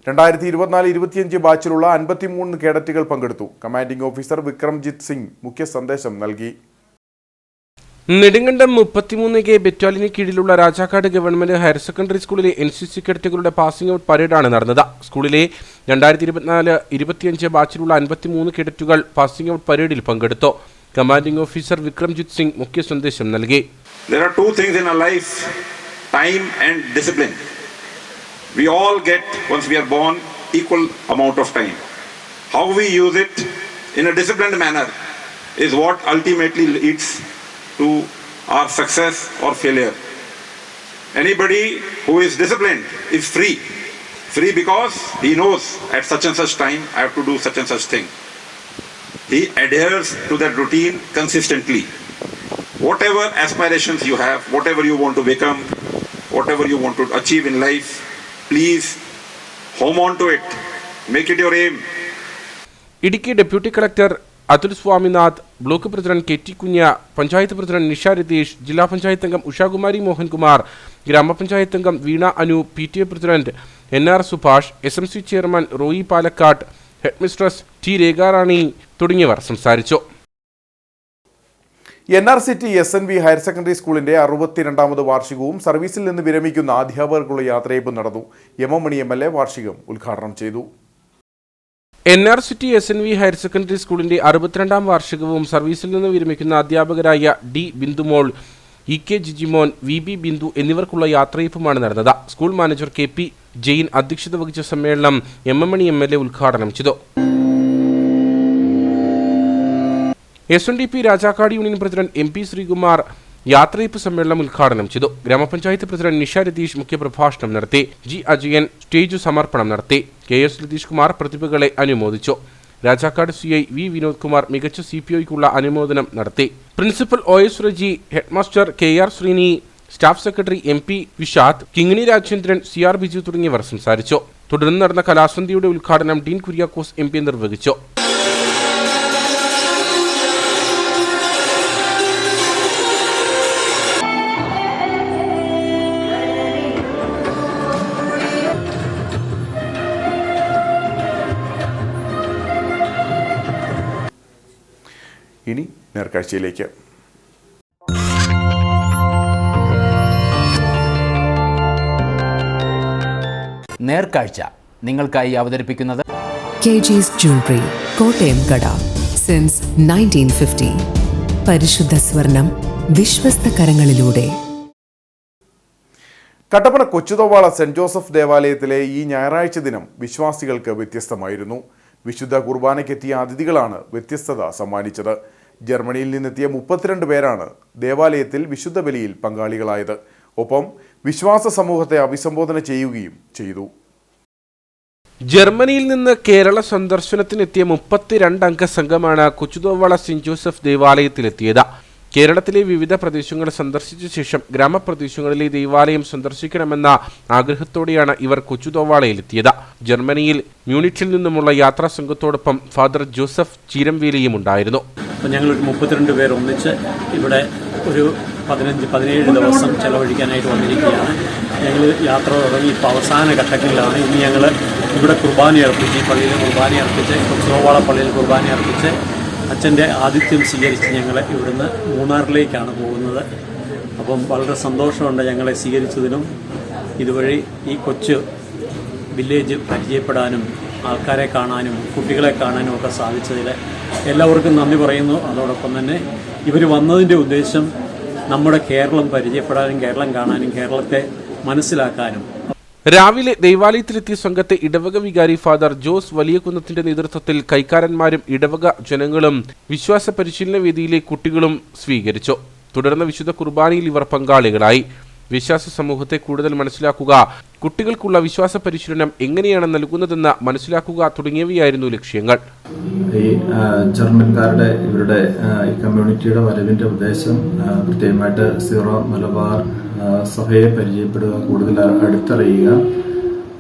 2024-25 ബാച്ചിലുള്ള 53 കേഡറ്റുകൾ പങ്കെടുത്തു. കമാൻഡിംഗ് ഓഫീസർ വിക്രംജിത്ത് സിംഗ് മുഖ്യ സന്ദേശം നൽകി. നെടുങ്കണ്ടം 33K ബറ്റാലിയന് കീഴിലുള്ള രാജാക്കാട് ഗവൺമെന്റ് ഹയർ സെക്കൻഡറി സ്കൂളിലെ NCC കേഡറ്റുകളുടെ പാസിംഗ് ഔട്ട് പരേഡാണ് നടന്നത്. സ്കൂളിലെ 2024-25 ബാച്ചിലുള്ള 53 കേഡറ്റുകൾ പാസിംഗ് ഔട്ട് പരേഡിൽ പങ്കെടുത്തു. കമാൻഡിംഗ് ഓഫീസർ വിക്രംജിത്ത് സിംഗ് മുഖ്യ സന്ദേശം നൽകി. There are two things in our life, time and discipline. We all get, once we are born, equal amount of time. How we use it in a disciplined manner is what ultimately leads to our success or failure. Anybody who is disciplined is free. Free because he knows at such and such time I have to do such and such thing. He adheres to that routine consistently. Whatever aspirations you have, whatever you want to become, whatever you want to achieve in life, please home on to it. Make it your aim. Idukki deputy collector Athul Swaminath, block president KT Kunja, panchayat president Nisha Ratheesh, ജില്ലാ പഞ്ചായത്ത് അംഗം ഉഷാകുമാരി മോഹൻകുമാർ, ഗ്രാമപഞ്ചായത്ത് അംഗം Veena Anu, PTA president NR Subhash, SMC chairman Roy Palakkad, headmistress T Rekharani തുടങ്ങിയവർ സംസാരിച്ചു. NRCT SNV higher secondary സ്കൂളിന്റെ 62ാമത് വാർഷികവും സർവീസിൽ നിന്ന് വിരമിക്കുന്ന അധ്യാപകർക്കുള്ള യാത്രയയപ്പും നടന്നു. MM മണി MLA വാർഷികം ഉദ്ഘാടനം ചെയ്തു. NRCT SNV ഹയർ സെക്കൻഡറി സ്കൂളിന്റെ 62ാം വാർഷികവും സർവീസിൽ നിന്ന് വിരമിക്കുന്ന അധ്യാപകരായ D. Bindumol, EK Jijimon, VB Bindu എന്നിവർക്കുള്ള യാത്രയയപ്പുമാണ് നടന്നത്. സ്കൂൾ മാനേജർ KP ജെയിൻ അധ്യക്ഷത വഹിച്ച സമ്മേളനം MMണി MLA ഉദ്ഘാടനം ചെയ്തു. SNDP Rajakkad union president MP Sreekumar യാത്രയയപ്പ് സമ്മേളനം ഉദ്ഘാടനം ചെയ്തു. ഗ്രാമപഞ്ചായത്ത് പ്രസിഡന്റ് നിഷ രതീഷ് മുഖ്യപ്രഭാഷണം നടത്തി. G. അജയൻ സ്റ്റേജ് സമർപ്പണം നടത്തി. KS ലതീഷ് കുമാർ പ്രതിഭകളെ അനുമോദിച്ചു. Rajakkad CI V. വിനോദ് കുമാർ മികച്ച CPOയ്ക്കുള്ള അനുമോദനം നടത്തി. Principal OS Reji, headmaster KR Sreeni, staff secretary MP Vishad, Kingini Rajendran, CR Biju തുടങ്ങിയവർ സംസാരിച്ചു. തുടർന്ന് നടന്ന കലാസന്ധ്യയുടെ ഉദ്ഘാടനം ഡീൻ കുര്യാക്കോസ് MP നിർവഹിച്ചു. ഇനി നേർക്കാഴ്ചയിലേക്ക്. നേർക്കാഴ്ച നിങ്ങൾക്കായി അവതരിപ്പിക്കുന്നത് KG's Jewelry, കോട്ടയം കട. സിൻസ് 1950. പരിശുദ്ധ സ്വർണം വിശ്വസ്ത കരങ്ങളിലൂടെ. കട്ടപ്പന കൊച്ചുതോവാള സെന്റ് ജോസഫ് ദേവാലയത്തിലെ ഈ ഞായറാഴ്ച ദിനം വിശ്വാസികൾക്ക് വ്യത്യസ്തമായിരുന്നു. വിശുദ്ധ കുർബാനയ്ക്കെത്തിയ അതിഥികളാണ് വ്യത്യസ്തത സമ്മാനിച്ചത്. ജർമ്മനിയിൽ നിന്നെത്തിയ 32 പേരാണ് ദേവാലയത്തിൽ വിശുദ്ധ ബലിയിൽ പങ്കാളികളായത്. ഒപ്പം വിശ്വാസ സമൂഹത്തെ അഭിസംബോധന ചെയ്യുകയും ചെയ്തു. ജർമ്മനിയിൽ നിന്ന് കേരള സന്ദർശനത്തിനെത്തിയ 32 അംഗ സംഘമാണ് കൊച്ചുതോവാള സെന്റ് ജോസഫ് ദേവാലയത്തിലെത്തിയത്. കേരളത്തിലെ വിവിധ പ്രദേശങ്ങൾ സന്ദർശിച്ച ശേഷം ഗ്രാമപ്രദേശങ്ങളിലെ ദേവാലയം സന്ദർശിക്കണമെന്ന ആഗ്രഹത്തോടെയാണ് ഇവർ കൊച്ചുതോവാളയിലെത്തിയത്. ജർമ്മനിയിൽ മ്യൂണിച്ചിൽ നിന്നുമുള്ള യാത്രാ സംഘത്തോടൊപ്പം ഫാദർ ജോസഫ് ചീരംവേലിയും ഉണ്ടായിരുന്നു. ഞങ്ങളൊരു 32 പേർ ഒന്നിച്ച് ഇവിടെ ഒരു 15-17 ദിവസം ചെലവഴിക്കാനായിട്ട് വന്നിരിക്കുകയാണ്. ഞങ്ങൾ യാത്ര തുടങ്ങി ഇപ്പോൾ അവസാന ഘട്ടങ്ങളിലാണ്. ഇനി ഞങ്ങൾ ഇവിടെ കുർബാന അർപ്പിച്ച്, ഈ പള്ളിയിൽ കുർബാന അർപ്പിച്ച്, കൊച്ചുതോവാള പള്ളിയിൽ കുർബാന അർപ്പിച്ച് അച്ഛൻ്റെ ആതിഥ്യം സ്വീകരിച്ച് ഞങ്ങൾ ഇവിടുന്ന് മൂന്നാറിലേക്കാണ് പോകുന്നത്. അപ്പം വളരെ സന്തോഷമുണ്ട് ഞങ്ങളെ സ്വീകരിച്ചതിനും ഇതുവഴി ഈ കൊച്ചു വില്ലേജ് പരിചയപ്പെടാനും ആൾക്കാരെ കാണാനും കുട്ടികളെ കാണാനും ഒക്കെ സാധിച്ചതിൽ എല്ലാവർക്കും നന്ദി പറയുന്നു. അതോടൊപ്പം തന്നെ ഇവർ വന്നതിൻ്റെ ഉദ്ദേശം നമ്മുടെ കേരളം പരിചയപ്പെടാനും കേരളം കാണാനും കേരളത്തെ മനസ്സിലാക്കാനും. രാവിലെ ദൈവാലയത്തിലെത്തിയ സംഘത്തെ ഇടവക വികാരി ഫാദർ ജോസ് വലിയകുന്നത്തിന്റെ നേതൃത്വത്തിൽ കൈക്കാരന്മാരും ഇടവക ജനങ്ങളും വിശ്വാസ പരിശീലന വേദിയിലെ കുട്ടികളും സ്വീകരിച്ചു. തുടർന്ന് വിശുദ്ധ കുർബാനയിൽ ഇവർ പങ്കാളികളായി. വിശ്വാസ സമൂഹത്തെ കൂടുതൽ മനസ്സിലാക്കുക, കുട്ടികൾക്കുള്ള വിശ്വാസ പരിശീലനം എങ്ങനെയാണ് നൽകുന്നതെന്ന് മനസ്സിലാക്കുക തുടങ്ങിയവയായിരുന്നു ലക്ഷ്യങ്ങൾ. ഈ ജർമ്മൻകാരുടെ ഇവരുടെ ഈ കമ്മ്യൂണിറ്റിയുടെ വരവിന്റെ ഉദ്ദേശം പ്രത്യേകമായിട്ട് സീറോ മലബാർ സഭയെ പരിചയപ്പെടുക, കൂടുതൽ അടുത്തറിയുക.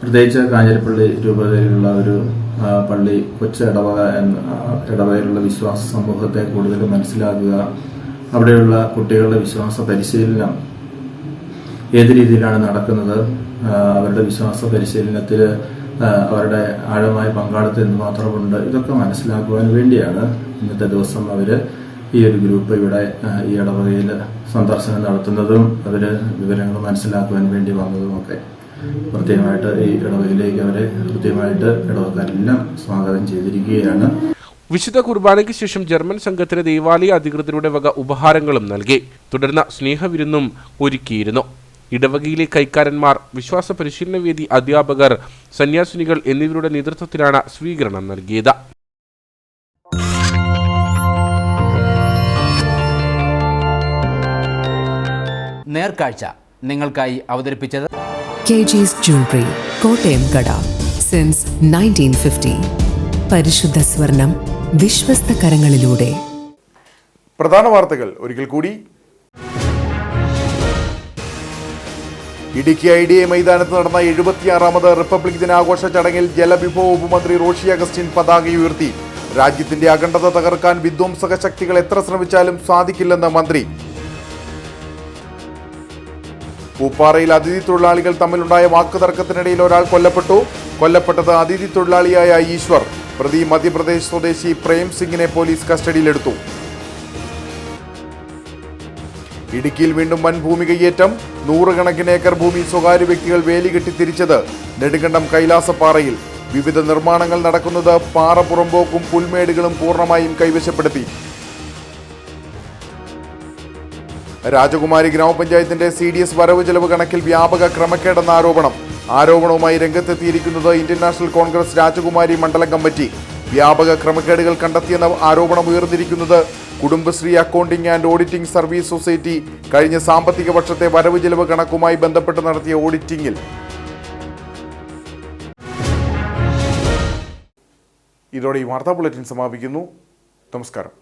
പ്രത്യേകിച്ച് കാഞ്ഞിരപ്പള്ളി രൂപതയിലുള്ള ഒരു പള്ളി കൊച്ചു ഇടവകയിലുള്ള വിശ്വാസ സമൂഹത്തെ കൂടുതൽ മനസ്സിലാക്കുക. അവിടെയുള്ള കുട്ടികളുടെ വിശ്വാസ പരിശീലനം ഏത് രീതിയിലാണ് നടക്കുന്നത്, അവരുടെ വിശ്വാസ പരിശീലനത്തിൽ അവരുടെ ആഴമായ പങ്കാളിത്തം എന്തുമാത്രമുണ്ട്, ഇതൊക്കെ മനസ്സിലാക്കുവാൻ വേണ്ടിയാണ് ഇന്നത്തെ ദിവസം അവർ ഈ ഒരു ഗ്രൂപ്പ് ഇവിടെ ഈ ഇടവകയിൽ സന്ദർശനം നടത്തുന്നതും അവർ വിവരങ്ങൾ മനസ്സിലാക്കുവാൻ വേണ്ടി വന്നതുമൊക്കെ. പ്രത്യേകമായിട്ട് ഈ ഇടവകയിലേക്ക് അവരെ കൃത്യമായിട്ട് ഇടവക്കാരെല്ലാം സ്വാഗതം ചെയ്തിരിക്കുകയാണ്. വിശുദ്ധ കുർബാനയ്ക്ക് ശേഷം ജർമ്മൻ സംഘത്തിന് ദേവാലയ അധികൃതരുടെ വക ഉപഹാരങ്ങളും നൽകി. തുടർന്ന് സ്നേഹവിരുന്നും ഒരുക്കിയിരുന്നു. ഇടവകയിലെ കൈക്കാരന്മാർ, വിശ്വാസ പരിശീലന വേദി അധ്യാപകർ, സന്യാസിനികൾ എന്നിവരുടെ നേതൃത്വത്തിലാണ് സ്വീകരണം നൽകിയത്. നേർക്കാഴ്ച നിങ്ങൾക്കായി അവതരിപ്പിച്ചത് KG's Jewelry, കോട്ടയം കട. സിൻസ് 1950. പരിശുദ്ധ സ്വർണം വിശ്വസ്ത കരങ്ങളിലൂടെ. പ്രധാന വാർത്തകൾ ഒരിക്കൽ കൂടി. ഇടുക്കി IDA മൈതാനത്ത് നടന്ന 76ാമത് റിപ്പബ്ലിക് ദിനാഘോഷ ചടങ്ങിൽ ജലവിഭവ ഉപമന്ത്രി റോഷി അഗസ്റ്റിൻ പതാക ഉയർത്തി. രാജ്യത്തിന്റെ അഖണ്ഡത തകർക്കാൻ വിധ്വംസക ശക്തികൾ എത്ര ശ്രമിച്ചാലും സാധിക്കില്ലെന്ന് മന്ത്രി. പൂപ്പാറയിൽ അതിഥി തൊഴിലാളികൾ തമ്മിലുണ്ടായ വാക്കുതർക്കത്തിനിടയിൽ ഒരാൾ കൊല്ലപ്പെട്ടത് അതിഥി തൊഴിലാളിയായ ഈശ്വർ. പ്രതി മധ്യപ്രദേശ് സ്വദേശി പ്രേം സിംഗിനെ പോലീസ് കസ്റ്റഡിയിലെടുത്തു. ഇടുക്കിയിൽ വീണ്ടും വൻ ഭൂമി കയ്യേറ്റം. 100 കണക്കിന് ഏക്കർ ഭൂമി സ്വകാര്യ വ്യക്തികൾ വേലികെട്ടി തിരിച്ചത്. നെടുങ്കണ്ടം കൈലാസപ്പാറയിൽ വിവിധ നിർമ്മാണങ്ങൾ നടക്കുന്നത് പാറ പുറമ്പോക്കും പുൽമേടുകളും പൂർണ്ണമായും കൈവശപ്പെടുത്തി. രാജകുമാരി ഗ്രാമപഞ്ചായത്തിന്റെ CDS വരവ് ചെലവ് കണക്കിൽ വ്യാപക ക്രമക്കേടെന്ന ആരോപണവുമായി രംഗത്തെത്തിയിരിക്കുന്നത് ഇന്ത്യൻ നാഷണൽ കോൺഗ്രസ് രാജകുമാരി മണ്ഡലം കമ്മിറ്റി. വ്യാപക ക്രമക്കേടുകൾ കണ്ടെത്തിയെന്ന ആരോപണം ഉയർന്നിരിക്കുന്നത് Kudumbashree accounting and auditing service society കഴിഞ്ഞ സാമ്പത്തിക വർഷത്തെ വരവ് ചെലവ് കണക്കുമായി ബന്ധപ്പെട്ട് നടത്തിയ ഓഡിറ്റിംഗിൽ. ഇതോടെ ഈ വാർത്താ ബുള്ളറ്റിൻ സമാപിക്കുന്നു. നമസ്കാരം.